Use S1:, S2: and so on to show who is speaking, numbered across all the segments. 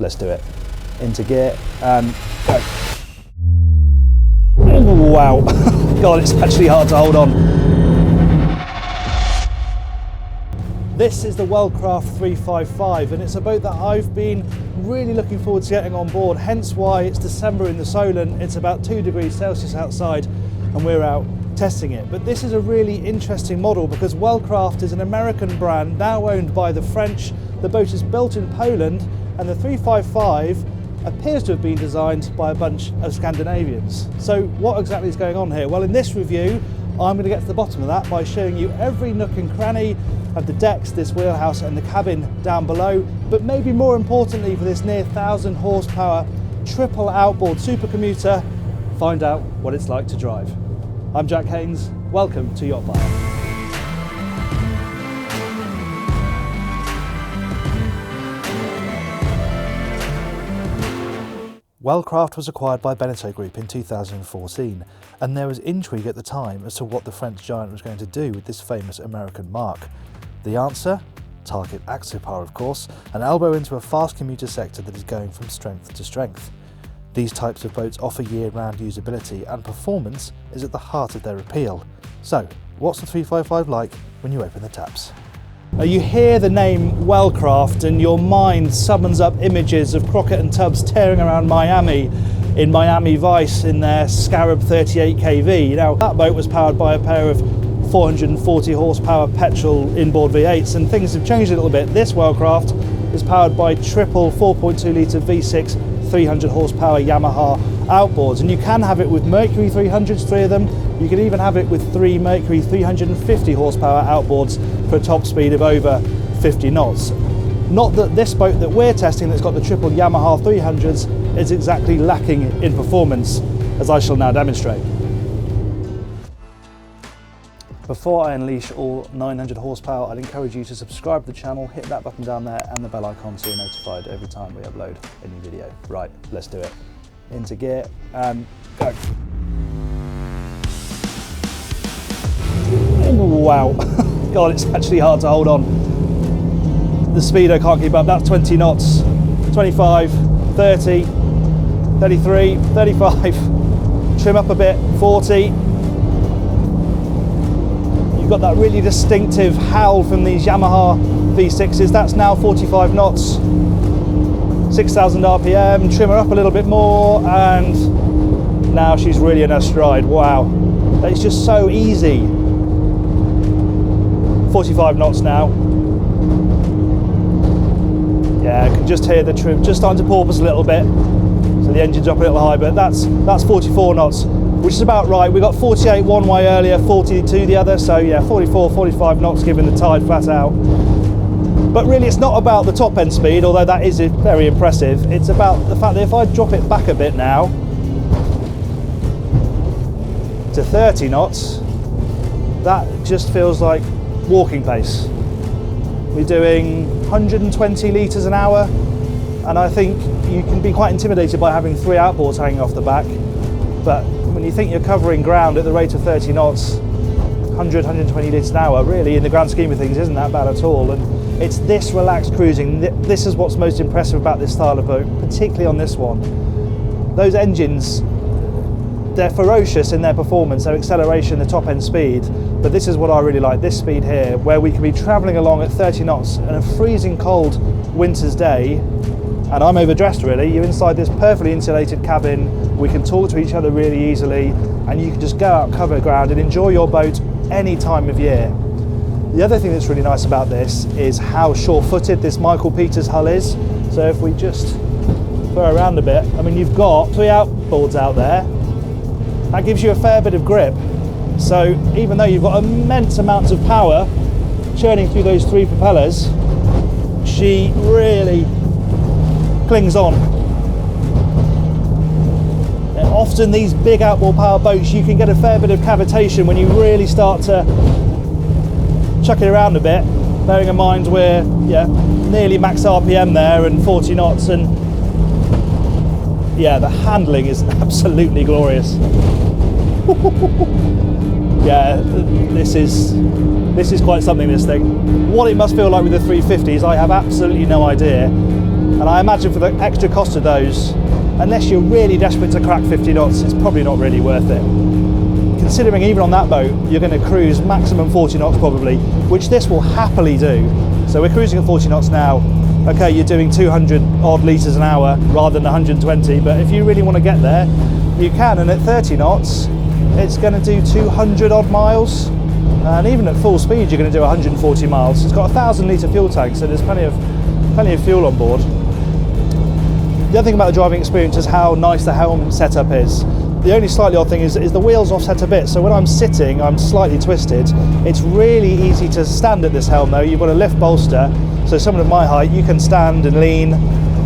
S1: let's do it. Into gear and go. Oh, wow. God, it's actually hard to hold on. This is the Wellcraft 355 and it's a boat that I've been really looking forward to getting on board, hence why it's December in the Solent, it's about 2 degrees Celsius outside and we're out testing it. But this is a really interesting model because Wellcraft is an American brand now owned by the French. The boat is built in Poland and the 355 appears to have been designed by a bunch of Scandinavians. So what exactly is going on here? Well, in this review I'm going to get to the bottom of that by showing you every nook and cranny of the decks, this wheelhouse and the cabin down below, but maybe more importantly for this near 1,000 horsepower triple outboard super commuter, find out what it's like to drive. I'm Jack Haines, welcome to YachtBuyer. Wellcraft was acquired by Beneteau Group in 2014, and there was intrigue at the time as to what the French giant was going to do with this famous American marque. The answer? Target Axopar, of course, an elbow into a fast commuter sector that is going from strength to strength. These types of boats offer year-round usability, and performance is at the heart of their appeal. So, what's the 355 like when you open the taps? You hear the name Wellcraft and your mind summons up images of Crockett and Tubbs tearing around Miami in Miami Vice in their Scarab 38 kV. Now, that boat was powered by a pair of 440 horsepower petrol inboard V8s, and things have changed a little bit. This Wellcraft is powered by triple 4.2 litre V6 300 horsepower Yamaha outboards, and you can have it with Mercury 300s, 3 of them. You can even have it with 3 Mercury 350 horsepower outboards for a top speed of over 50 knots. Not that this boat that we're testing, that's got the triple Yamaha 300s, is exactly lacking in performance, as I shall now demonstrate. Before I unleash all 900 horsepower, I'd encourage you to subscribe to the channel, hit that button down there and the bell icon so you're notified every time we upload a new video. Right, let's do it. Into gear and go. Wow, God, it's actually hard to hold on. The speed I can't keep up, that's 20 knots, 25, 30, 33, 35, trim up a bit, 40. You've got that really distinctive howl from these Yamaha V6s, that's now 45 knots, 6,000 RPM, trim her up a little bit more, and now she's really in her stride. Wow, it's just so easy. 45 knots now. Yeah, I can just hear the trim just starting to porpoise a little bit, so the engine's up a little high, but that's 44 knots, which is about right. We got 48 one way earlier, 42 the other, so yeah, 44, 45 knots given the tide flat out. But really it's not about the top end speed, although that is very impressive. It's about the fact that if I drop it back a bit now to 30 knots, that just feels like walking pace. We're doing 120 litres an hour, and I think you can be quite intimidated by having 3 outboards hanging off the back, but when you think you're covering ground at the rate of 30 knots, 100, 120 litres an hour, really in the grand scheme of things isn't that bad at all. And it's this relaxed cruising, this is what's most impressive about this style of boat, particularly on this one. Those engines, they're ferocious in their performance, their acceleration, the top end speed, but this is what I really like, this speed here, where we can be travelling along at 30 knots in a freezing cold winter's day, and I'm overdressed really. You're inside this perfectly insulated cabin, we can talk to each other really easily, and you can just go out, cover ground and enjoy your boat any time of year. The other thing that's really nice about this is how short-footed this Michael Peters hull is. So if we just throw around a bit, I mean, you've got 3 outboards out there. That gives you a fair bit of grip. So even though you've got immense amounts of power churning through those 3 propellers, she really clings on. And often these big outboard power boats, you can get a fair bit of cavitation when you really start to chuck it around a bit, bearing in mind we're nearly max RPM there and 40 knots, and yeah, the handling is absolutely glorious. Yeah, this is quite something, this thing. What it must feel like with the 350s, I have absolutely no idea. And I imagine for the extra cost of those, unless you're really desperate to crack 50 knots, it's probably not really worth it. Considering even on that boat, you're going to cruise maximum 40 knots probably, which this will happily do. So we're cruising at 40 knots now. Okay, you're doing 200 odd litres an hour rather than 120, but if you really want to get there, you can. And at 30 knots, it's going to do 200 odd miles. And even at full speed, you're going to do 140 miles. It's got a 1,000 litre fuel tank, so there's plenty of fuel on board. The other thing about the driving experience is how nice the Helm setup is. The only slightly odd thing is the wheels offset a bit, so when I'm sitting, I'm slightly twisted. It's really easy to stand at this Helm though. You've got a lift bolster, so someone of my height, you can stand and lean,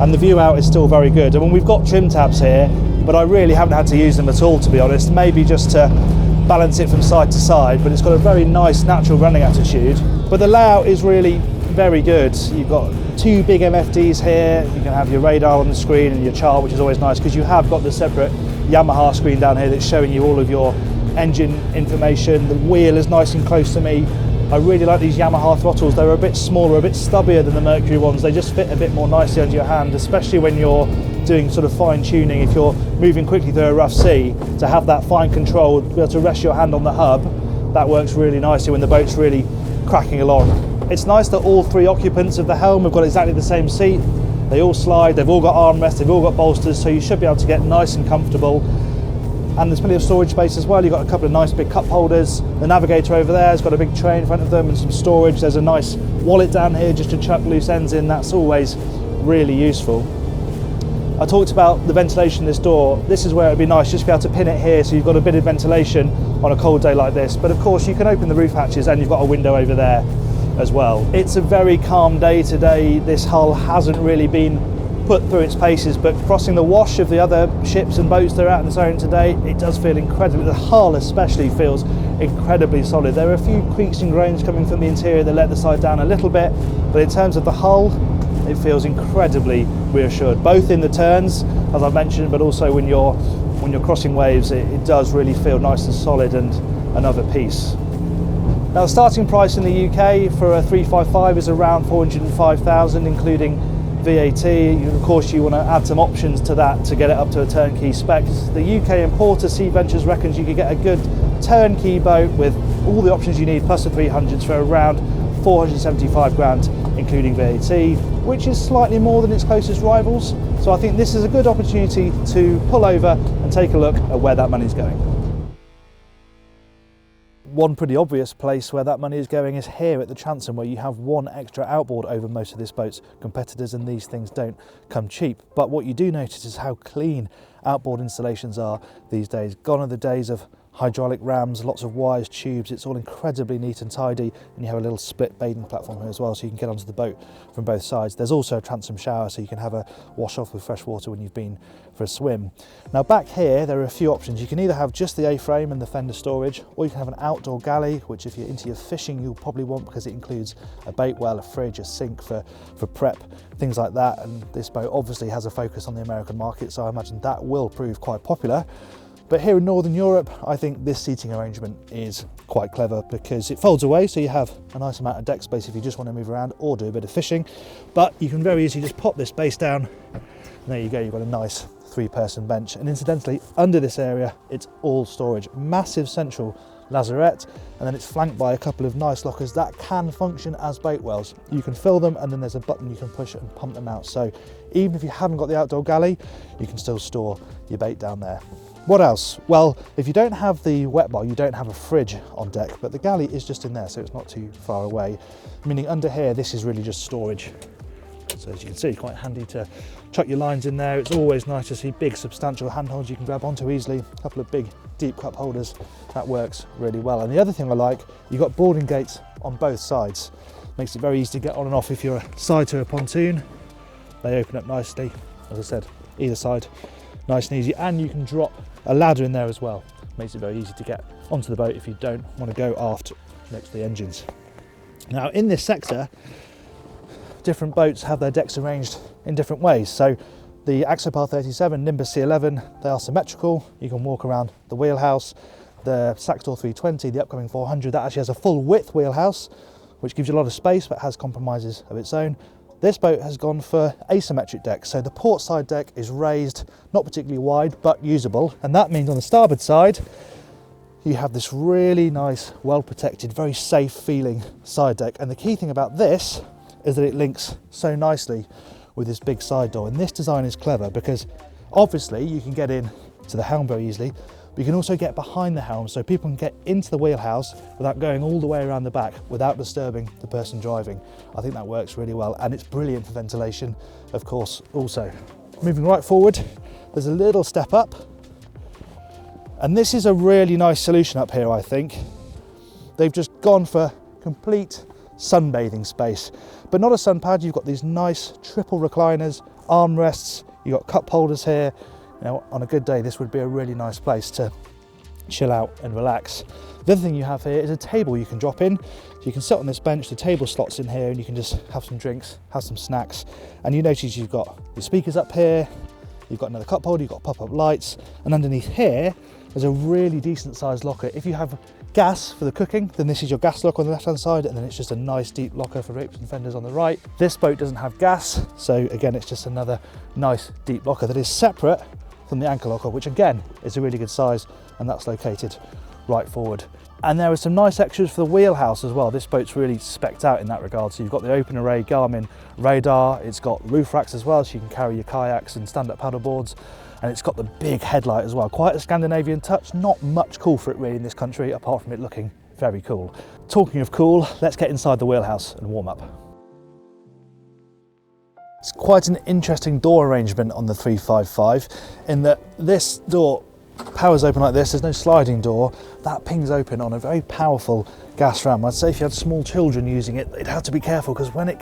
S1: and the view out is still very good. I mean, we've got trim tabs here, but I really haven't had to use them at all, to be honest. Maybe just to balance it from side to side, but it's got a very nice natural running attitude. But the layout is really very good. You've got two big MFDs here. You can have your radar on the screen and your chart, which is always nice because you have got the separate Yamaha screen down here that's showing you all of your engine information. The wheel is nice and close to me. I really like these Yamaha throttles. They're a bit smaller, a bit stubbier than the Mercury ones. They just fit a bit more nicely under your hand, especially when you're doing sort of fine tuning. If you're moving quickly through a rough sea, to have that fine control, to be able to rest your hand on the hub, that works really nicely when the boat's really cracking along. It's nice that all three occupants of the Helm have got exactly the same seat. They all slide, they've all got armrests, they've all got bolsters, so you should be able to get nice and comfortable. And there's plenty of storage space as well. You've got a couple of nice big cup holders. The navigator over there has got a big tray in front of them and some storage. There's a nice wallet down here just to chuck loose ends in. That's always really useful. I talked about the ventilation in this door. This is where it'd be nice just to be able to pin it here so you've got a bit of ventilation on a cold day like this. But of course you can open the roof hatches and you've got a window over there as well. It's a very calm day today. This hull hasn't really been put through its paces, but crossing the wash of the other ships and boats that are out in the zone today, it does feel incredible. The hull especially feels incredibly solid. There are a few creaks and groans coming from the interior that let the side down a little bit, but in terms of the hull, it feels incredibly reassured, both in the turns, as I've mentioned, but also when you're crossing waves, it does really feel nice and solid and another piece. Now the starting price in the UK for a 355 is around 405,000, including VAT. Of course you want to add some options to that to get it up to a turnkey spec. The UK importer Sea Ventures reckons you could get a good turnkey boat with all the options you need plus the 300s for around 475 grand, including VAT, which is slightly more than its closest rivals. So I think this is a good opportunity to pull over and take a look at where that money's going. One pretty obvious place where that money is going is here at the transom, where you have one extra outboard over most of this boat's competitors, and these things don't come cheap. But what you do notice is how clean outboard installations are these days. Gone are the days of hydraulic rams, lots of wires, tubes. It's all incredibly neat and tidy, and you have a little split bathing platform here as well, so you can get onto the boat from both sides. There's also a transom shower, so you can have a wash off with fresh water when you've been for a swim. Now back here there are a few options. You can either have just the A-frame and the fender storage, or you can have an outdoor galley, which if you're into your fishing you'll probably want, because it includes a bait well, a fridge, a sink for prep, things like that. And this boat obviously has a focus on the American market, so I imagine that will prove quite popular. But here in Northern Europe, I think this seating arrangement is quite clever because it folds away, so you have a nice amount of deck space if you just want to move around or do a bit of fishing. But you can very easily just pop this base down, and there you go, you've got a nice three-person bench. And incidentally, under this area, it's all storage. Massive central lazarette, and then it's flanked by a couple of nice lockers that can function as bait wells. You can fill them, and then there's a button you can push and pump them out. So even if you haven't got the outdoor galley, you can still store your bait down there. What else? Well, if you don't have the wet bar, you don't have a fridge on deck, but the galley is just in there, so it's not too far away. Meaning under here, this is really just storage. So as you can see, quite handy to chuck your lines in there. It's always nice to see big, substantial handholds you can grab onto easily. A couple of big, deep cup holders. That works really well. And the other thing I like, you've got boarding gates on both sides. Makes it very easy to get on and off if you're side to a pontoon. They open up nicely, as I said, either side. Nice and easy, and you can drop a ladder in there as well. Makes it very easy to get onto the boat if you don't want to go aft next to the engines. Now in this sector, different boats have their decks arranged in different ways. So the Axopar 37, Nimbus C11, they are symmetrical. You can walk around the wheelhouse. The Saxdor 320, the upcoming 400, that actually has a full width wheelhouse, which gives you a lot of space but has compromises of its own. This boat has gone for asymmetric deck, so the port side deck is raised, not particularly wide, but usable. And that means on the starboard side, you have this really nice, well protected, very safe feeling side deck. And the key thing about this is that it links so nicely with this big side door. And this design is clever because obviously you can get in to the helm very easily, but you can also get behind the helm so people can get into the wheelhouse without going all the way around the back without disturbing the person driving. I think that works really well, and it's brilliant for ventilation, of course, also. Moving right forward, there's a little step up. And this is a really nice solution up here, I think. They've just gone for complete sunbathing space, but not a sun pad. You've got these nice triple recliners, armrests, you've got cup holders here. You know, on a good day, this would be a really nice place to chill out and relax. The other thing you have here is a table you can drop in. So you can sit on this bench, the table slots in here, and you can just have some drinks, have some snacks. And you notice you've got your speakers up here, you've got another cup holder, you've got pop-up lights, and underneath here, there's a really decent sized locker. If you have gas for the cooking, then this is your gas locker on the left hand side, and then it's just a nice deep locker for ropes and fenders on the right. This boat doesn't have gas, so again, it's just another nice deep locker that is separate from the anchor locker, which again is a really good size, and that's located right forward. And there are some nice extras for the wheelhouse as well. This boat's really specced out in that regard. So you've got the open array Garmin radar, it's got roof racks as well, so you can carry your kayaks and stand-up paddle boards. And it's got the big headlight as well. Quite a Scandinavian touch, not much cool for it really in this country, apart from it looking very cool. Talking of cool, let's get inside the wheelhouse and warm up. It's quite an interesting door arrangement on the 355 in that this door powers open like this. There's no sliding door. That pings open on a very powerful gas ram. I'd say if you had small children using it, they'd have to be careful because when it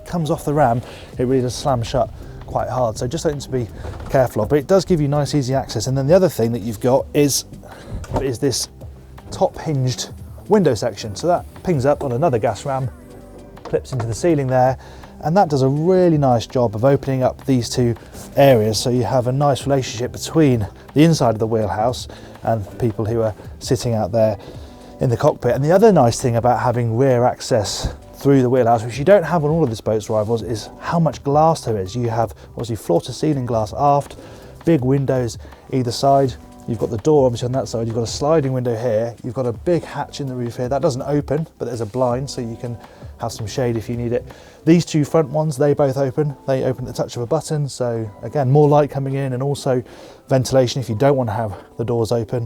S1: comes off the ram, it really does slam shut quite hard. So just something to be careful of, but it does give you nice easy access. And then the other thing that you've got is this top hinged window section. So that pings up on another gas ram, clips into the ceiling there, and that does a really nice job of opening up these two areas so you have a nice relationship between the inside of the wheelhouse and people who are sitting out there in the cockpit. And the other nice thing about having rear access through the wheelhouse, which you don't have on all of this boat's rivals, is how much glass there is. You have obviously floor to ceiling glass aft, big windows either side. You've got the door obviously on that side, you've got a sliding window here, you've got a big hatch in the roof here. That doesn't open, but there's a blind so you can have some shade if you need it. These two front ones, they both open. They open at the touch of a button, so again, more light coming in and also ventilation if you don't want to have the doors open.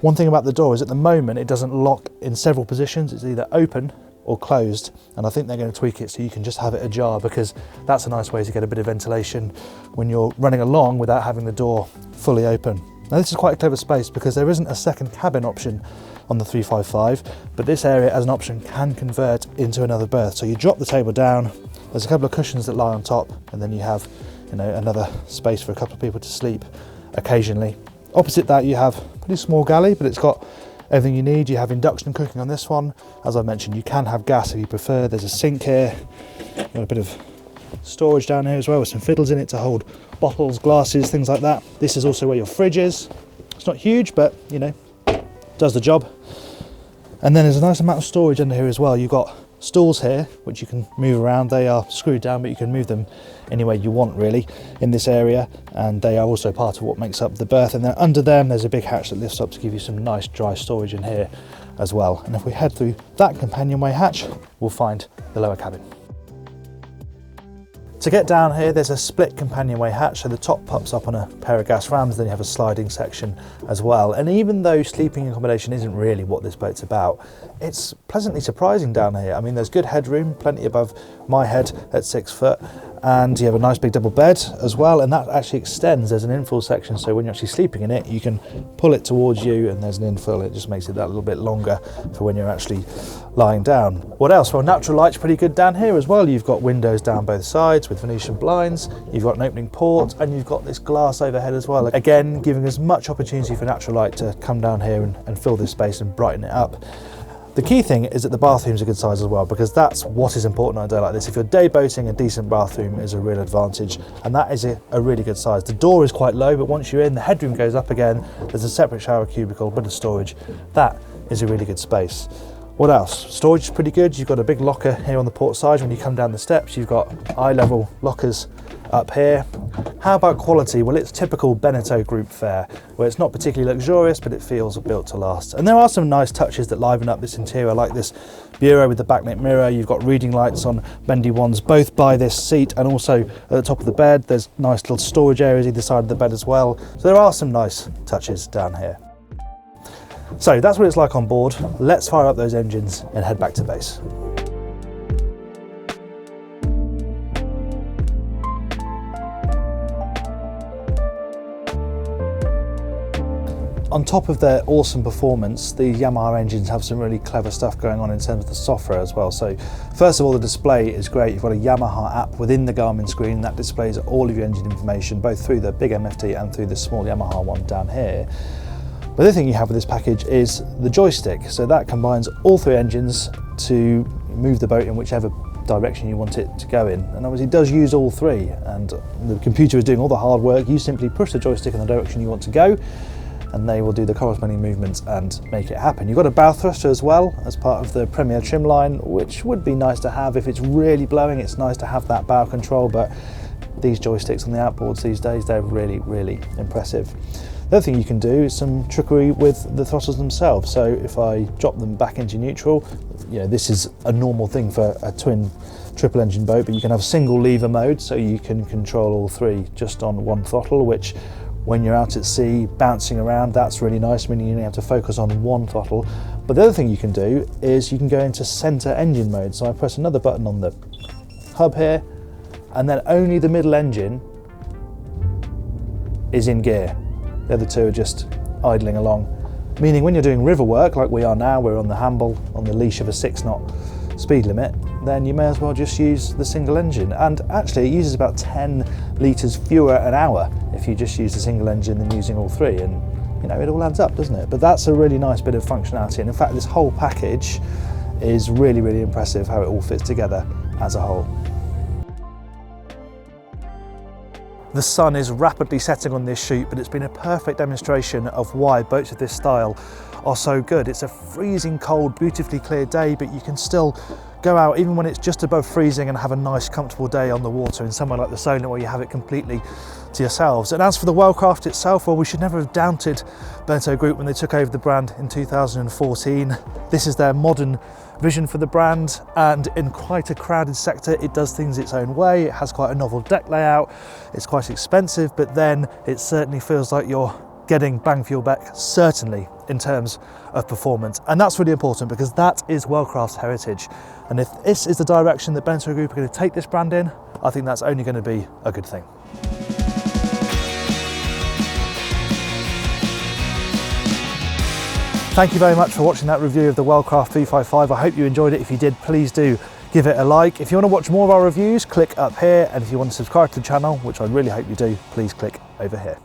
S1: One thing about the door is at the moment it doesn't lock in several positions. It's either open or closed, and I think they're going to tweak it so you can just have it ajar, because that's a nice way to get a bit of ventilation when you're running along without having the door fully open. Now this is quite a clever space because there isn't a second cabin option on the 355, but this area as an option can convert into another berth. So you drop the table down, there's a couple of cushions that lie on top, and then you have, you know, another space for a couple of people to sleep occasionally. Opposite that you have a pretty small galley, but it's got everything you need. You have induction cooking on this one. As I mentioned, you can have gas if you prefer. There's a sink here, got a bit of storage down here as well with some fiddles in it to hold bottles, glasses, things like that. This is also where your fridge is. It's not huge, but you know, does the job. And then there's a nice amount of storage under here as well. You've got stools here which you can move around. They are screwed down, but you can move them any way you want really in this area, and they are also part of what makes up the berth. And then under them there's a big hatch that lifts up to give you some nice dry storage in here as well. And if we head through that companionway hatch, we'll find the lower cabin. To get down here, there's a split companionway hatch, so the top pops up on a pair of gas rams, then you have a sliding section as well. And even though sleeping accommodation isn't really what this boat's about, it's pleasantly surprising down here. I mean, there's good headroom, plenty above my head at 6 foot, and you have a nice big double bed as well, and that actually extends. There's an infill section, so when you're actually sleeping in it, you can pull it towards you, and there's an infill. It just makes it that little bit longer for when you're actually lying down. What else? Well, natural light's pretty good down here as well. You've got windows down both sides with Venetian blinds, you've got an opening port, and you've got this glass overhead as well. Again, giving as much opportunity for natural light to come down here and fill this space and brighten it up. The key thing is that the bathroom's a good size as well, because that's what is important on a day like this. If you're day boating, a decent bathroom is a real advantage, and that is a really good size. The door is quite low, but once you're in, the headroom goes up again. There's a separate shower cubicle, bit of storage. That is a really good space. What else? Storage is pretty good. You've got a big locker here on the port side. When you come down the steps, you've got eye level lockers up here. How about quality? Well, it's typical Beneteau Group fare, where it's not particularly luxurious, but it feels built to last. And there are some nice touches that liven up this interior, like this bureau with the backlit mirror. You've got reading lights on bendy wands, both by this seat and also at the top of the bed. There's nice little storage areas either side of the bed as well. So there are some nice touches down here. So that's what it's like on board. Let's fire up those engines and head back to base. On top of their awesome performance, the Yamaha engines have some really clever stuff going on in terms of the software as well. So first of all, the display is great. You've got a Yamaha app within the Garmin screen that displays all of your engine information, both through the big MFT and through the small Yamaha one down here. The other thing you have with this package is the joystick. So that combines all three engines to move the boat in whichever direction you want it to go in. And obviously it does use all three, and the computer is doing all the hard work. You simply push the joystick in the direction you want to go, and they will do the corresponding movements and make it happen. You've got a bow thruster as well as part of the Premier trim line, which would be nice to have. If it's really blowing, it's nice to have that bow control, but these joysticks on the outboards these days, they're really, really impressive. The other thing you can do is some trickery with the throttles themselves. So if I drop them back into neutral, this is a normal thing for a twin triple engine boat, but you can have single lever mode, so you can control all three just on one throttle, which when you're out at sea bouncing around, that's really nice, meaning you only have to focus on one throttle. But the other thing you can do is you can go into center engine mode. So I press another button on the hub here, and then only the middle engine is in gear. The other two are just idling along, meaning when you're doing river work like we are now, we're on the handle on the leash of a 6-knot speed limit, then you may as well just use the single engine. And actually it uses about 10 litres fewer an hour if you just use the single engine than using all three, and it all adds up, doesn't it? But that's a really nice bit of functionality, and in fact this whole package is really, really impressive how it all fits together as a whole. The sun is rapidly setting on this shoot, but it's been a perfect demonstration of why boats of this style are so good. It's a freezing cold, beautifully clear day, but you can still go out even when it's just above freezing and have a nice comfortable day on the water in somewhere like the Solent where you have it completely to yourselves. And as for the Wellcraft itself, well, we should never have doubted Beneteau Group when they took over the brand in 2014. This is their modern vision for the brand, and in quite a crowded sector it does things its own way. It has quite a novel deck layout, it's quite expensive, but then it certainly feels like you're getting bang for your buck, certainly in terms of performance. And that's really important because that is Wellcraft's heritage. And if this is the direction that Beneteau Group are going to take this brand in, I think that's only going to be a good thing. Thank you very much for watching that review of the Wellcraft 355. I hope you enjoyed it. If you did, please do give it a like. If you want to watch more of our reviews, click up here. And if you want to subscribe to the channel, which I really hope you do, please click over here.